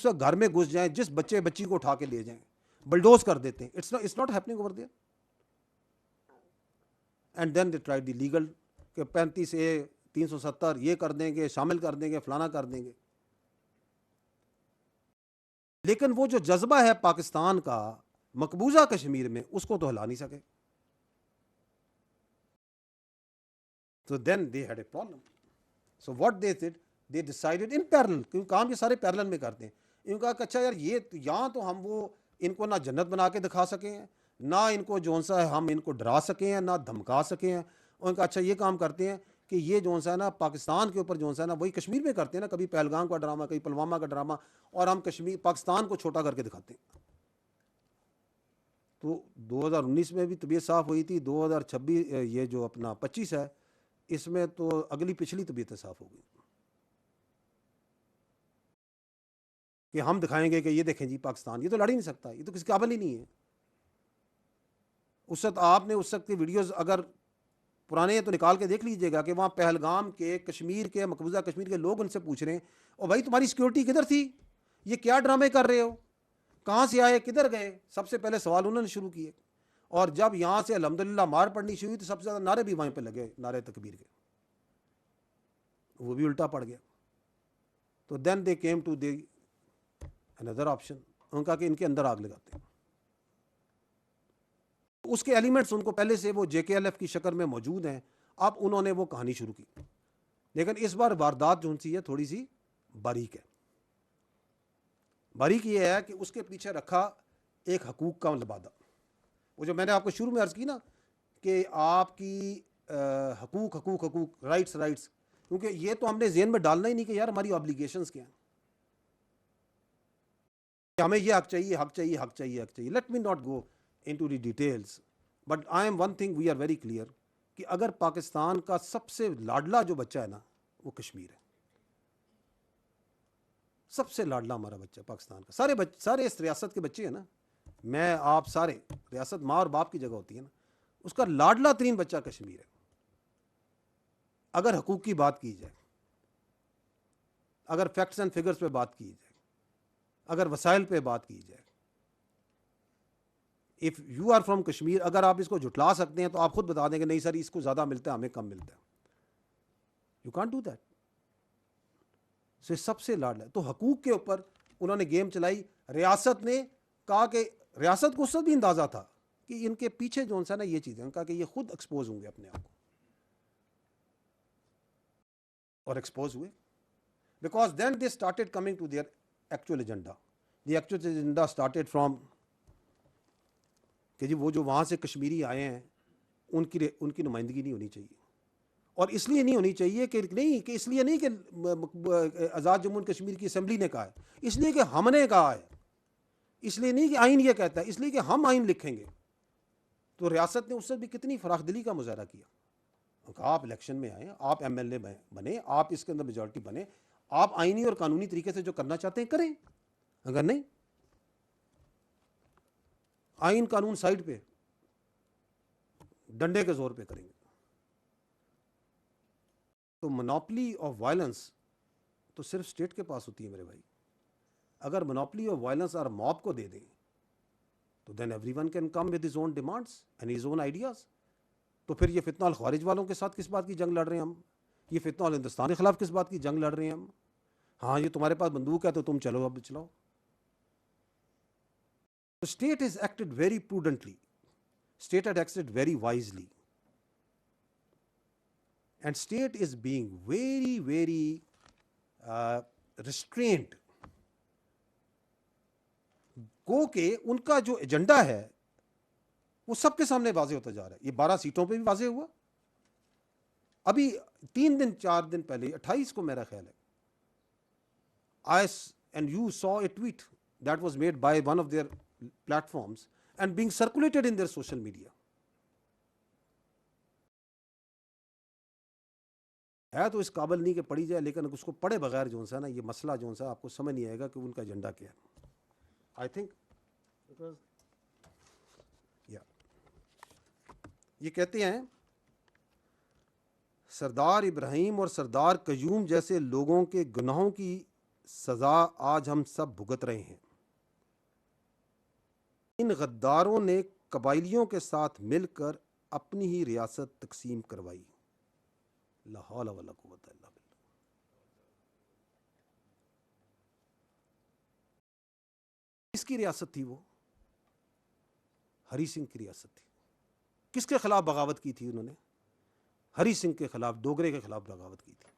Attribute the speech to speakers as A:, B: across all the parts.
A: اس وقت گھر میں گھس جائیں, جس بچے بچی کو اٹھا کے لے جائیں, بلڈوز کر دیتے ہیں. It's not happening over there. And then they try the legal کہ 35A 370 یہ کر دیں گے, شامل کر دیں گے, فلانا کر دیں گے. لیکن وہ جو جذبہ ہے پاکستان کا مقبوضہ کشمیر میں, اس کو تو ہلا نہیں سکے. So then they had a problem. So what they did, they decided in parallel, کیونکہ کام یہ سارے پیرلل میں کرتے ہیں. انہوں نے کہا کہ اچھا یار یہ یہاں تو ہم وہ ان کو نہ جنت بنا کے دکھا سکے ہیں, نہ ان کو جو سا ہے ہم ان کو ڈرا سکے ہیں, نہ دھمکا سکے ہیں. انہوں نے کہا اچھا یہ کام کرتے ہیں کہ یہ جو سا ہے نا پاکستان کے اوپر جو سا ہے نا وہی کشمیر میں کرتے ہیں نا, کبھی پہلگام کا ڈرامہ, کبھی پلوامہ کا ڈرامہ, اور ہم کشمیر پاکستان کو چھوٹا کر کے دکھاتے ہیں. تو 2019 میں بھی طبیعت صاف ہوئی تھی, 2026 یہ جو اپنا 25 ہے اس میں تو اگلی پچھلی طبیعتیں صاف ہو گئی کہ ہم دکھائیں گے کہ یہ دیکھیں جی پاکستان یہ تو لڑ ہی نہیں سکتا, یہ تو کسی قابل ہی نہیں ہے. اس وقت آپ نے اس وقت کی ویڈیوز اگر پرانے ہیں تو نکال کے دیکھ لیجئے گا کہ وہاں پہلگام کے کشمیر کے مقبوضہ کشمیر کے لوگ ان سے پوچھ رہے ہیں او بھائی تمہاری سیکورٹی کدھر تھی, یہ کیا ڈرامے کر رہے ہو, کہاں سے آئے, کدھر گئے. سب سے پہلے سوال انہوں نے شروع کیے. اور جب یہاں سے الحمدللہ مار پڑنی شروع ہوئی تو سب سے زیادہ نعرے بھی وہیں پہ لگے, نعرے تکبیر کے, وہ بھی الٹا پڑ گیا. تو then they came to the اندر آپشن, انہوں نے کہا کہ ان کے اندر آگ لگاتے ہیں. اس کے ایلیمنٹس ان کو پہلے سے وہ JKLF کی شکل میں موجود ہیں. اب انہوں نے وہ کہانی شروع کی, لیکن اس بار واردات جو سی ہے تھوڑی سی باریک ہے. باریک یہ ہے کہ اس کے پیچھے رکھا ایک حقوق کا لبادہ. وہ جو میں نے آپ کو شروع میں عرض کی نا کہ آپ کی حقوق حقوق حقوق رائٹس رائٹس, کیونکہ یہ تو ہم نے ذہن میں ڈالنا ہی نہیں کہ یار ہماری آبلیگیشنز کیا ہیں, کہ ہمیں یہ حق چاہیے حق چاہیے حق چاہیے حق چاہیے. Let me not go into the details, but I am one thing we are very clear کہ اگر پاکستان کا سب سے لاڈلا جو بچہ ہے نا وہ کشمیر ہے. سب سے لاڈلا ہمارا بچہ پاکستان کا, سارے اس ریاست کے بچے ہیں نا, میں آپ سارے, ریاست ماں اور باپ کی جگہ ہوتی ہے نا, اس کا لاڈلا ترین بچہ کشمیر ہے. اگر حقوق کی بات کی جائے, اگر فیکٹس اینڈ فگرز پہ بات کی جائے, اگر وسائل پہ بات کی جائے, if you are from Kashmir, اگر آپ اس کو جھٹلا سکتے ہیں تو آپ خود بتا دیں کہ نہیں سر اس کو زیادہ ملتا ہے ہمیں کم ملتا ہے. You can't do that. So سب سے لاڈلا. تو حقوق کے اوپر انہوں نے گیم چلائی. ریاست نے کہا کہ ریاست کو اس وقت بھی اندازہ تھا کہ ان کے پیچھے جو سا نا یہ چیزیں, کہا کہ یہ خود ایکسپوز ہوں گے اپنے آپ کو, اور ایکسپوز ہوئے. Because then they started coming to their actual agenda. The actual agenda started from کہ جی وہ جو وہاں سے کشمیری آئے ہیں ان کی نمائندگی نہیں ہونی چاہیے. اور اس لیے نہیں ہونی چاہیے کہ نہیں کہ اس لیے نہیں کہ آزاد جموں و کشمیر کی اسمبلی نے کہا ہے, اس لیے کہ ہم نے کہا ہے, اس لیے نہیں کہ آئین یہ کہتا ہے, اس لیے کہ ہم آئین لکھیں گے. تو ریاست نے اس سے بھی کتنی فراخ دلی کا مظاہرہ کیا. آپ الیکشن میں آئیں, آپ MLA بنے, آپ اس کے اندر میجورٹی بنے, آپ آئینی اور قانونی طریقے سے جو کرنا چاہتے ہیں کریں, اگر نہیں آئین قانون سائڈ پہ ڈنڈے کے زور پہ کریں گے. تو مونوپلی آف وائلنس تو صرف اسٹیٹ کے پاس ہوتی ہے میرے بھائی. اگر مونوپلی آف وائلنس اور موب کو دے دیں تو then every one can come with his own demands and his own ideas. تو پھر یہ فتنہ الخوارج والوں کے ساتھ کس بات کی جنگ لڑ رہے ہیں ہم, یہ فتنہ الہندوستان کے خلاف کس بات کی جنگ لڑ رہے ہیں ہم. ہاں یہ تمہارے پاس بندوق ہے تو تم چلو, اب چلاؤ. The state has acted very prudently. State had acted very wisely. And state is being very, very restrained. گو کہ ان کا جو ایجنڈا ہے وہ سب کے سامنے واضح ہوتا جا رہا ہے. یہ 12 سیٹوں پہ بھی واضح ہوا. ابھی 4 دن پہلے 28 کو میرا خیال ہے, and you saw a tweet that was made by one of their platforms and being circulated in their social media. ہے تو اس قابل نہیں کہ پڑھی جائے, لیکن اس کو پڑھے بغیر جو سا نا یہ مسئلہ جو سا آپ کو سمجھ نہیں آئے گا کہ ان کا ایجنڈا کیا ہے. آئی تھنک یہ کہتے ہیں سردار ابراہیم اور سردار قیوم جیسے لوگوں کے گناہوں کی سزا آج ہم سب بھگت رہے ہیں۔ ان غداروں نے قبائلیوں کے ساتھ مل کر اپنی ہی ریاست تقسیم کروائی۔ لا حول ولا قوت الا باللہ۔ کس کی ریاست تھی وہ؟ ہری سنگھ کی ریاست تھی۔ کس کے خلاف بغاوت کی تھی انہوں نے؟ ہری سنگھ کے خلاف، ڈوگرے کے خلاف بغاوت کی تھی۔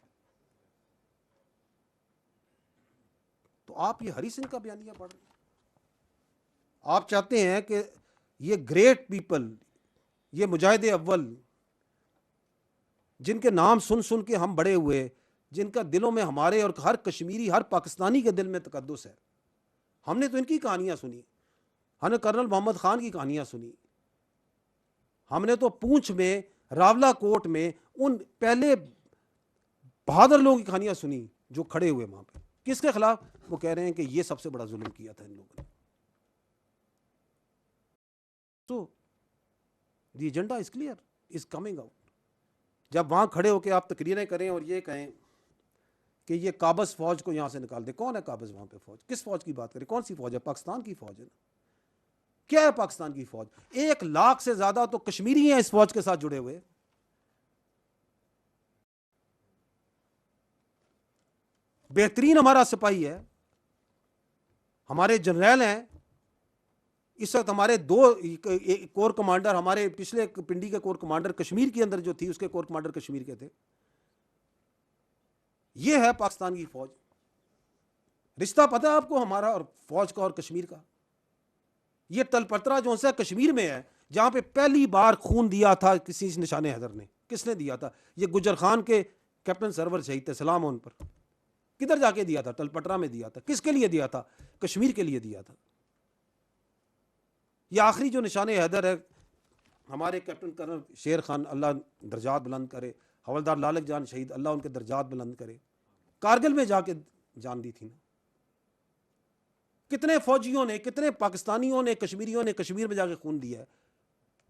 A: تو آپ یہ ہری سنگھ کا بیانیہ پڑھ رہے ہیں؟ آپ چاہتے ہیں کہ یہ گریٹ پیپل، یہ مجاہد اول، جن کے نام سن سن کے ہم بڑے ہوئے، جن کا دلوں میں ہمارے اور ہر کشمیری، ہر پاکستانی کے دل میں تقدس ہے، ہم نے تو ان کی کہانیاں سنی، ہم نے کرنل محمد خان کی کہانیاں سنی، ہم نے تو پونچھ میں، راولہ کوٹ میں ان پہلے بہادر لوگوں کی کہانیاں سنی جو کھڑے ہوئے وہاں پہ۔ کس کے خلاف؟ وہ کہہ رہے ہیں کہ یہ سب سے بڑا ظلم کیا تھا ان لوگوں نے۔ تو the agenda is clear, is coming out. جب وہاں کھڑے ہو کے آپ تقریریں کریں اور یہ کہیں کہ یہ قابض فوج کو یہاں سے نکال دے، کون ہے قابض وہاں پہ فوج؟ کس فوج کی بات کریں؟ کون سی فوج ہے؟ پاکستان کی فوج ہے نا۔ کیا ہے پاکستان کی فوج؟ 1,00,000 سے زیادہ تو کشمیری ہیں اس فوج کے ساتھ جڑے ہوئے۔ بہترین ہمارا سپاہی ہے، ہمارے جنرل ہیں اس وقت، ہمارے 2 کور کمانڈر، ہمارے پچھلے پنڈی کے کور کمانڈر کشمیر کے اندر جو تھی، اس کے کور کمانڈر کشمیر کے تھے۔ یہ ہے پاکستان کی فوج۔ رشتہ پتہ ہے آپ کو ہمارا اور فوج کا اور کشمیر کا؟ یہ تلپترا جو ہے کشمیر میں ہے، جہاں پہ پہلی بار خون دیا تھا کسی نشان حیدر نے۔ کس نے دیا تھا؟ یہ گجر خان کے کیپٹن سرور شہید تھے، سلام ان پر۔ کدھر جا کے دیا تھا؟ تلپٹرا میں دیا تھا۔ کس کے لیے دیا تھا؟ کشمیر کے لیے دیا تھا۔ یہ آخری جو نشان حیدر ہے، ہمارے کیپٹن کرنل شیر خان، اللہ درجات بلند کرے، حوالدار لالک جان شہید، اللہ ان کے درجات بلند کرے، کارگل میں جا کے جان دی تھی نا۔ کتنے فوجیوں نے، کتنے پاکستانیوں نے، کشمیریوں نے کشمیر میں جا کے خون دیا ہے۔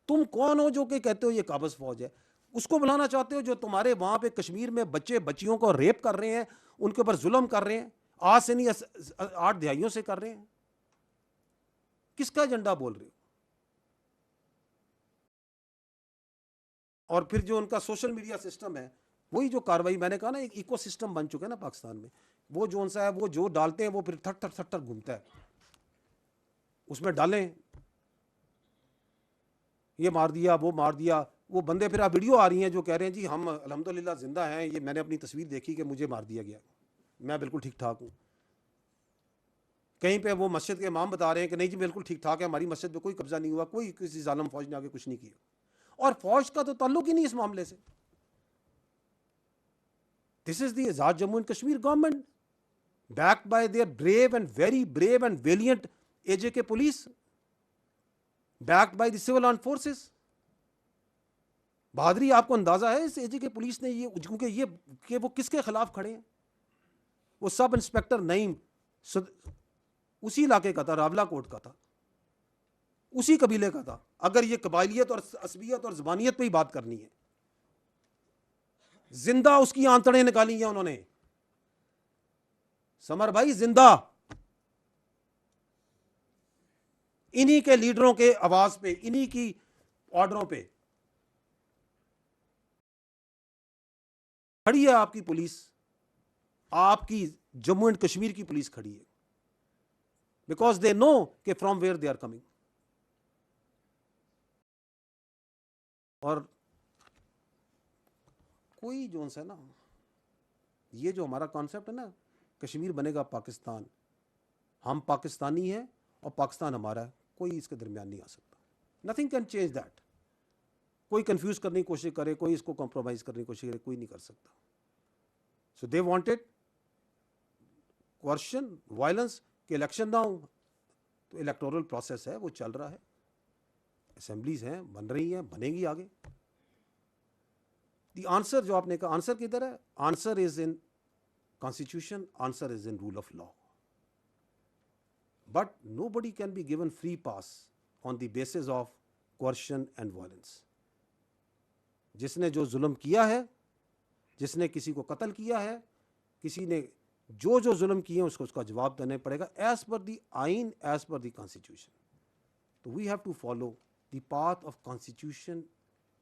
A: تم کون ہو جو کہ کہتے ہو یہ قابض فوج ہے؟ اس کو بلانا چاہتے ہو جو تمہارے وہاں پہ کشمیر میں بچے بچیوں کو ریپ کر رہے ہیں، ان کے اوپر ظلم کر رہے ہیں، آج سے نہیں 8 دہائیوں سے کر رہے ہیں؟ کس کا ایجنڈا بول رہے ہو؟ اور پھر جو ان کا سوشل میڈیا سسٹم ہے، وہی جو کاروائی میں نے کہا نا، ایک ایکو سسٹم بن چکا ہے نا پاکستان میں۔ وہ جو ہے وہ جو ڈالتے ہیں وہ پھر تھٹ تھٹ تھٹ تھٹ گھومتا ہے، اس میں ڈالیں، یہ مار دیا، وہ مار دیا۔ وہ بندے پھر اب ویڈیو آ رہی ہیں جو کہہ رہے ہیں جی ہم الحمدللہ زندہ ہیں، یہ میں نے اپنی تصویر دیکھی کہ مجھے مار دیا گیا، میں بالکل ٹھیک ٹھاک ہوں۔ کہیں پہ وہ مسجد کے امام بتا رہے ہیں کہ نہیں جی بالکل ٹھیک ٹھاک ہے، ہماری مسجد پہ کوئی قبضہ نہیں ہوا، کوئی کسی ظالم فوج نے آگے کچھ نہیں کیا۔ اور فوج کا تو تعلق ہی نہیں اس معاملے سے۔ This is the Azad Jammu and Kashmir government backed by their brave and very brave and valiant AJK police, backed by the civil armed forces. بہادری آپ کو اندازہ ہے اس AJK پولیس نے؟ یہ کیونکہ یہ کہ وہ کس کے خلاف کھڑے ہیں؟ وہ سب انسپیکٹر نعیم اسی علاقے کا تھا، راولہ کوٹ کا تھا، اسی قبیلے کا تھا۔ اگر یہ قبائلیت اور عصبیت اور زبانیت پہ ہی بات کرنی ہے، زندہ اس کی آنتڑیں نکالی ہیں انہوں نے۔ سمر بھائی زندہ انہی کے لیڈروں کے آواز پہ، انہی کی آرڈروں پہ کھڑی ہے آپ کی پولیس، آپ کی جموں اینڈ کشمیر کی پولیس کھڑی ہے، بیکاز دے نو کہ from where they are coming. اور کوئی جو ہے نا، یہ جو ہمارا کانسیپٹ ہے نا، کشمیر بنے گا پاکستان، ہم پاکستانی ہیں اور پاکستان ہمارا ہے، کوئی اس کے درمیان نہیں آ سکتا۔ Nothing can change that. کوئی کنفیوز کرنے کی کوشش کرے، کوئی اس کو کمپرومائز کرنے کی کوشش کرے، کوئی نہیں کر سکتا۔ سو دے وانٹیڈ کوارشن، وائلنس، کہ الیکشن نہ ہو۔ تو الیکٹورل پروسیس ہے، وہ چل رہا ہے، اسمبلیز ہیں، بن رہی ہیں، بنے گی آگے۔ دی آنسر جو آپ نے کہا، آنسر کدھر ہے؟ Answer is in Constitution, answer is in rule of law. But nobody can be given free pass on the basis of coercion and violence. جس نے جو ظلم کیا ہے، جس نے کسی کو قتل کیا ہے، کسی نے جو جو ظلم کیے ہیں اس کا جواب دینا پڑے گا ایز پر دی آئین, ایز پر دی کانسٹیٹیوشن. تو we have to follow the path of constitution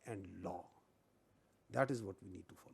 A: and law. That is what we need to follow.